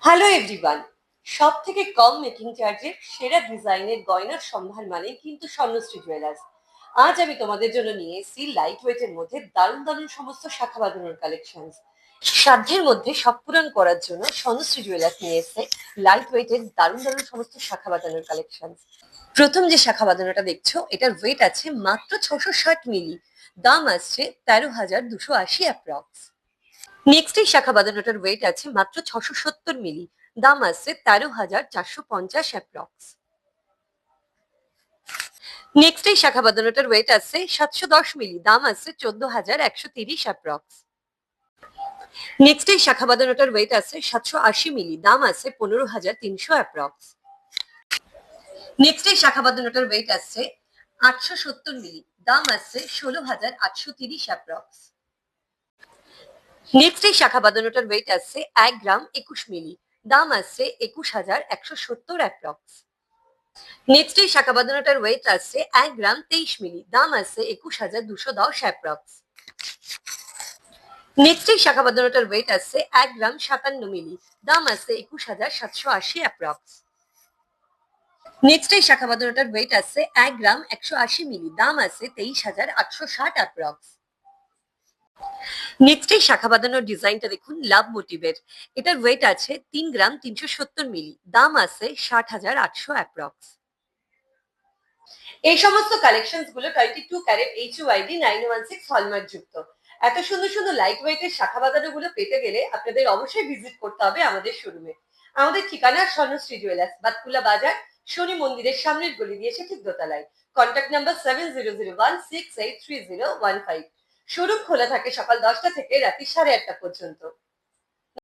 Hello everyone. সব থেকে কম making চার্জের সেরা ডিজাইনের গয়নার সম্ভার মানে কিন্তু স্বর্ণশ্রী জুয়েলার্স। আজ আমি তোমাদের জন্য নিয়ে এসেছি লাইট ওয়েটের মধ্যে দারুণ দারুণ সমস্ত শাখা বাঁধানোর কালেকশন। সাধ্যের মধ্যে সব পূরণ করার জন্য স্বর্ণশ্রী জুয়েলার্স নিয়ে এসেছে লাইট ওয়েটের দারুণ দারুণ সমস্ত শাখা বাঁধানোর কালেকশন। প্রথম যে শাখা বাঁধানোটা দেখছো এটার ওয়েট আছে মাত্র 660 মিলি। দাম আসছে 13,280 অ্যাপ্রক্স। নেক্সট এই শাখা বাঁধানোটার ওয়েট আছে মাত্র 670 মিলি। দাম আসছে 13,450 অ্যাপ্রক্স। নেক্সট এই শাখা বাঁধানোটার ওয়েট আছে 710 মিলি। দাম আছে 14,130 অ্যাপ্রক্স। নেক্সট এই শাখা বাঁধানোটার ওয়েট আছে 780 মিলি। দাম আছে 15,300 অ্যাপ্রক্স। নেক্সট এই শাখা বাঁধানোটার ওয়েট আছে 870 মিলি। দাম আছে 16,830 অ্যাপ্রক্স। নেক্সট এই শাখা বাঁধানোটার ওয়েট আছে 1 গ্রাম 21 মিলি। দাম আছে 21,170 অ্যাপ্রক্স। নেক্সট এই শাখা বাঁধানোটার ওয়েট আছে 1 গ্রাম 23 মিলি। দাম আছে 21,210 অ্যাপ্রক্স। নেক্সট এই শাখা বাঁধানোটার ওয়েট আছে 1 গ্রাম 57 মিলি। দাম আছে 21,780 অ্যাপ্রক্স। নেক্সট এই শাখা বাঁধানোটার ওয়েট আছে 1 গ্রাম 180 মিলি। দাম আছে 23,860 অ্যাপ্রক্স। নেক্সট এই শাখা বাঁধানোর ডিজাইনটা দেখুন লাভ মোটিভের। এটার ওয়েট আছে 3 গ্রাম 370 মিলি। দাম আছে 60,800 অ্যাপ্রক্স। এই সমস্ত কালেকশন গুলো 22 ক্যারেট HUID 916 হলমার্ক যুক্ত। এত সুন্দর সুন্দর লাইট ওয়েটের শাখা বাঁধানো গুলো পেতে গেলে আপনাদের অবশ্যই ভিজিট করতে হবে আমাদের শোরুমে। আমাদের ঠিকানা স্বর্ণশ্রী জুয়েলার্স, বাতকুলা বাজার, শনি মন্দিরের সামনের গলি দিয়ে এসে ঠিক দোতলায়। Contact number 7001683015। শোরুম খোলা থাকে সকাল 10টা থেকে রাত্রি 8:30 পর্যন্ত।